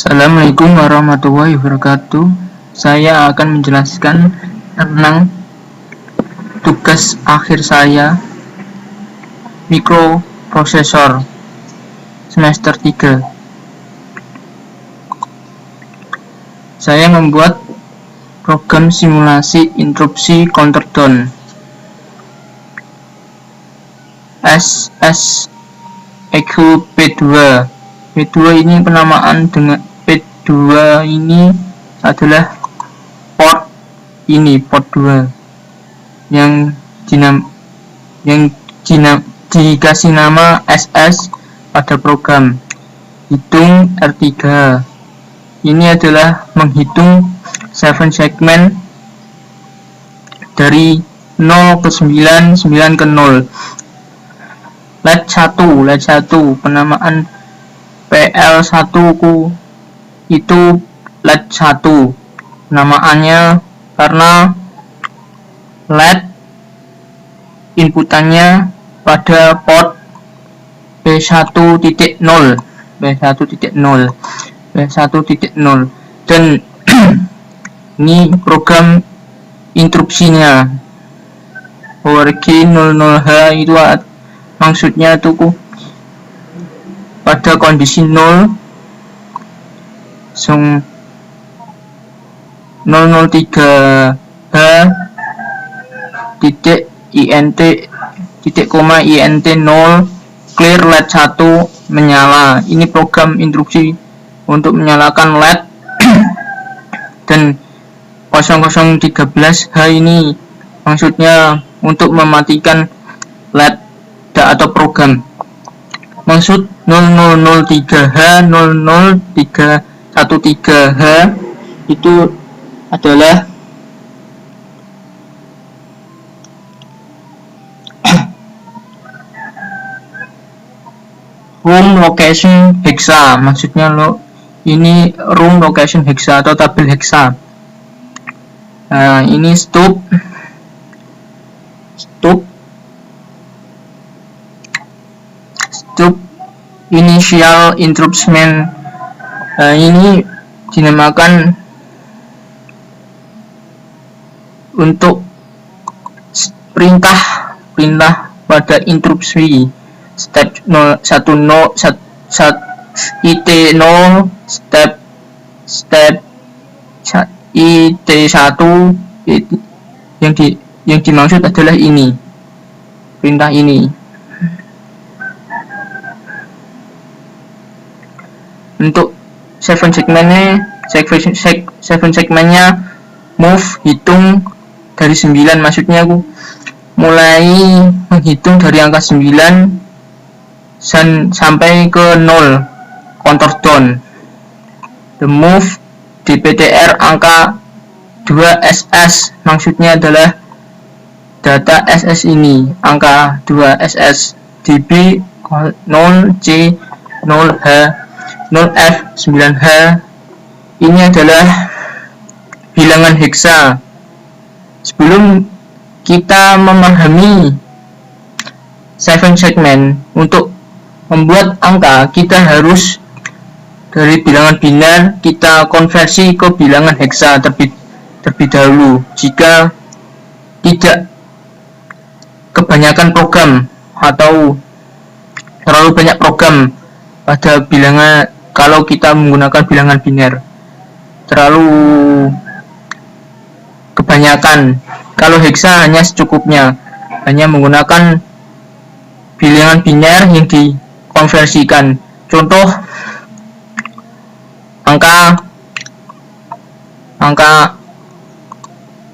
Assalamualaikum warahmatullahi wabarakatuh. Saya akan menjelaskan tentang tugas akhir saya mikroprosesor semester 3. Saya membuat program simulasi interupsi countdown SSEQ P2. P2 ini penamaan dengan P2 ini adalah port 2 yang dikasih nama SS pada program hitung R3. Ini adalah menghitung 7 segmen dari 0 ke 9, 9 ke 0. LED 1 penamaan PL1 ku itu LED 1 penamaannya karena LED inputannya pada port B1.0 dan ini program interupsinya ORG 00H itu maksudnya tuh pada kondisi 0 003H titik INT titik koma INT 0 clear LED 1 menyala. Ini program interupsi untuk menyalakan LED dan 0013H ini maksudnya untuk mematikan LED atau program. Maksud 0003H 00313H itu adalah room location hexa, maksudnya ini room location hexa atau tabel hexa. Nah, ini stop initial interruption. Ini dinamakan untuk perintah pada interupsi step 10 IT0 step IT1 yang dimaksud adalah ini perintah ini. Untuk 7 segmennya move hitung dari 9, maksudnya aku mulai menghitung dari angka 9 sampai ke 0 countdown. The move DPTR angka 2 SS, maksudnya adalah data SS ini angka 2 SS DB 0C 0H 0F 9H. ini adalah bilangan heksa. Sebelum kita memahami 7 segmen, untuk membuat angka kita harus dari bilangan binar kita konversi ke bilangan heksa terlebih dahulu. Jika tidak kebanyakan program atau terlalu banyak program pada bilangan, kalau kita menggunakan bilangan binar terlalu kebanyakan. Kalau heksa hanya secukupnya, hanya menggunakan bilangan binar yang dikonversikan. Contoh angka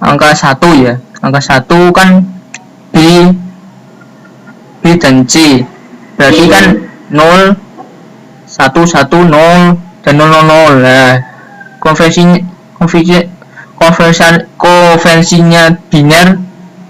1 ya. Angka 1 kan B dan C. Berarti kan 0 1 1 0 dan 0 0. Nah, konversinya binar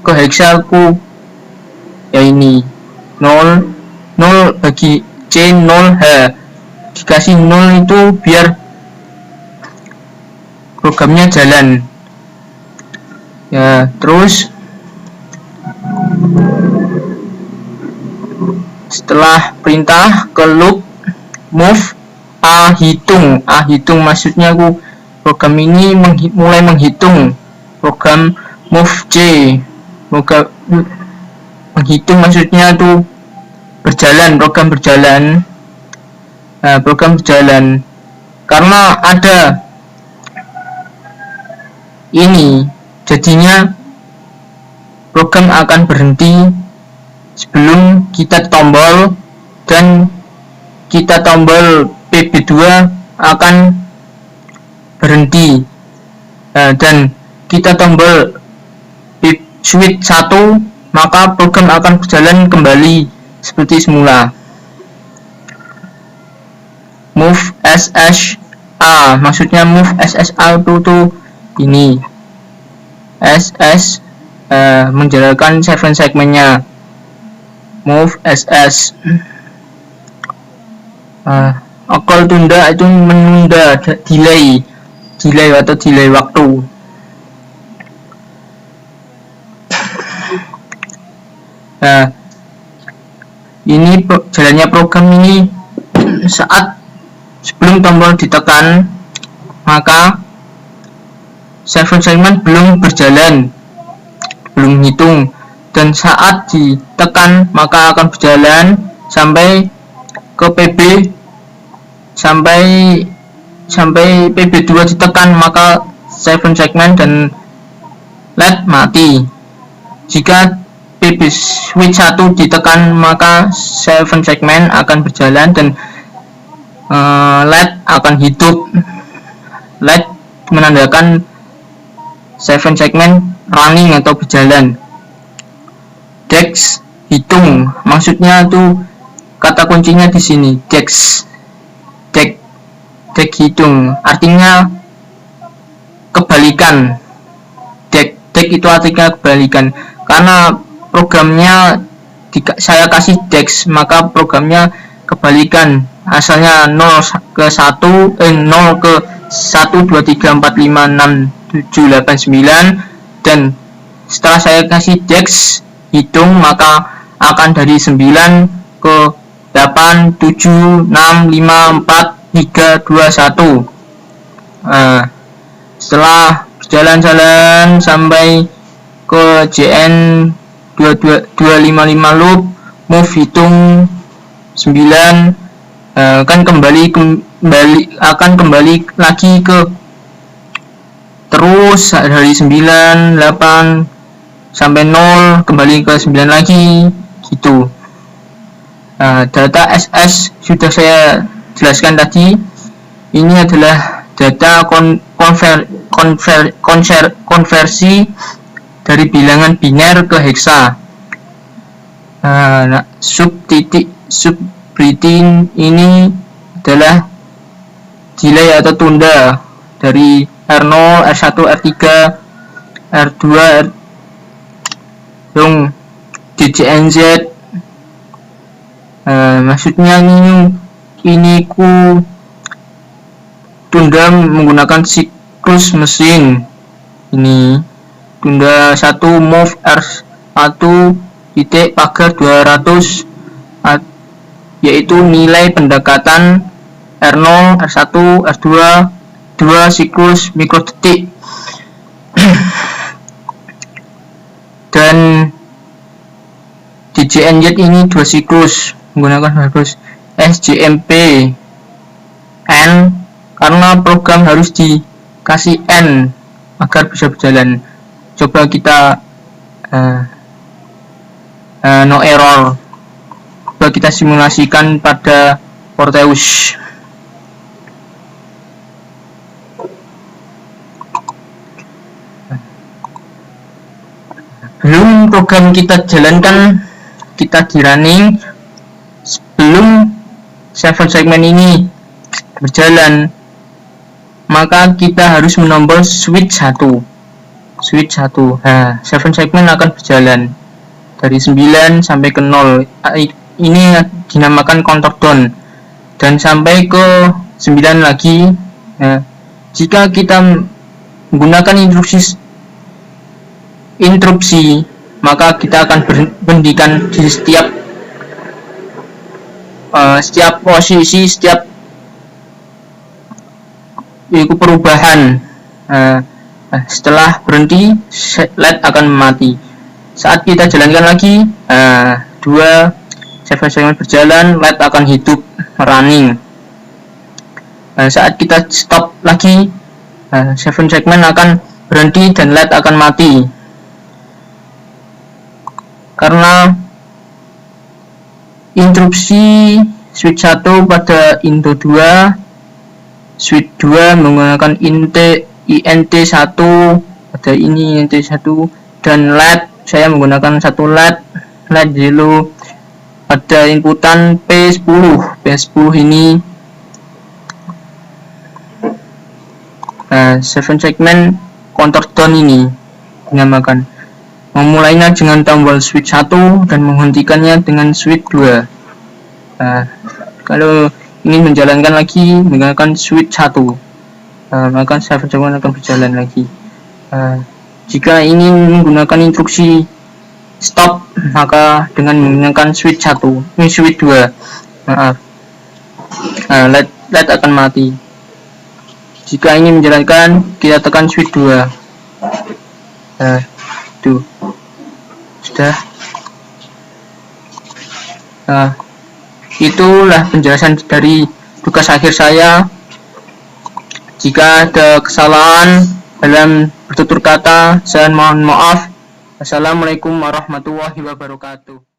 ke heksa ku ya ini 0 0 bagi C 0H. Dikasih 0 itu biar programnya jalan ya. Terus setelah perintah ke loop move A hitung maksudnya program ini mulai menghitung. Program move C menghitung maksudnya berjalan, program berjalan karena ada ini, jadinya program akan berhenti sebelum kita tombol, dan kita tombol PB2 akan berhenti, dan kita tombol switch 1, maka program akan berjalan kembali seperti semula. Move SSA maksudnya move SSA itu ini SS menjalankan 7 segmennya. Move SS call tunda itu menunda, delay atau delay waktu. Ini jalannya program ini saat sebelum tombol ditekan, maka 7 segmen belum berjalan, belum hitung, dan saat ditekan maka akan berjalan sampai ke PB, sampai PB2 ditekan, maka 7 segmen dan LED mati. Jika PB switch 1 ditekan, maka 7 segmen akan berjalan dan LED akan hidup. LED menandakan 7 segmen running atau berjalan. DEX hitung, maksudnya kata kuncinya di sini, DEX hitung, artinya kebalikan. DEX itu artinya kebalikan, karena programnya saya kasih DEX, maka programnya kebalikan, asalnya 0 ke 1 0 ke 1 2 3 4 5 6 7 8 9, dan setelah saya kasih DEX hitung, maka akan dari 9 ke 8 7 6 5 4 3 2 1. Setelah berjalan-jalan sampai ke JN 255 loop, move hitung 9, akan kembali lagi ke terus dari 9 8 sampai 0, kembali ke 9 lagi gitu. Data SS sudah saya jelaskan tadi. Ini adalah data konversi dari bilangan biner ke heksa. Subroutine ini adalah delay atau tunda dari R0, R1, R3, R2, DJNZ. Maksudnya ini tunda menggunakan siklus mesin. Ini tunda 1 move R1 titik pagar 200, yaitu nilai pendekatan R0, R1, R2 2 siklus mikrodetik. Dan DJNZ ini 2 siklus menggunakan harus SJMP N, karena program harus dikasih N agar bisa berjalan. Coba kita no error, coba kita simulasikan pada Proteus. Belum program kita jalankan, kita di running, sebelum 7 segmen ini berjalan, maka kita harus menombol switch 1. 7 segmen akan berjalan dari 9 sampai ke 0. Ini dinamakan counter down, dan sampai ke 9 lagi. Jika kita menggunakan interupsi, maka kita akan berhentikan di setiap posisi, setiap itu perubahan. Setelah berhenti, LED akan mati. Saat kita jalankan lagi, 2 7 segmen berjalan, LED akan hidup, running. Saat kita stop lagi, 7 segmen akan berhenti dan LED akan mati. Karena interupsi switch 1 pada INTO 2, switch 2 menggunakan INT1 pada ini INT1, dan LED saya menggunakan satu LED yellow pada inputan P10 ini. 7 segmen counter down ini dinamakan. Memulainya dengan tombol switch 1 dan menghentikannya dengan switch 2. Kalau ingin menjalankan lagi menggunakan switch 1, maka 7 segmen akan berjalan lagi. Jika ingin menggunakan instruksi stop, maka dengan menggunakan switch 1, switch 2, LED akan mati. Jika ingin menjalankan, kita tekan switch 2. Tuh, sudah. Itulah penjelasan dari tugas akhir saya. Jika ada kesalahan dalam bertutur kata, saya mohon maaf. Assalamualaikum warahmatullahi wabarakatuh.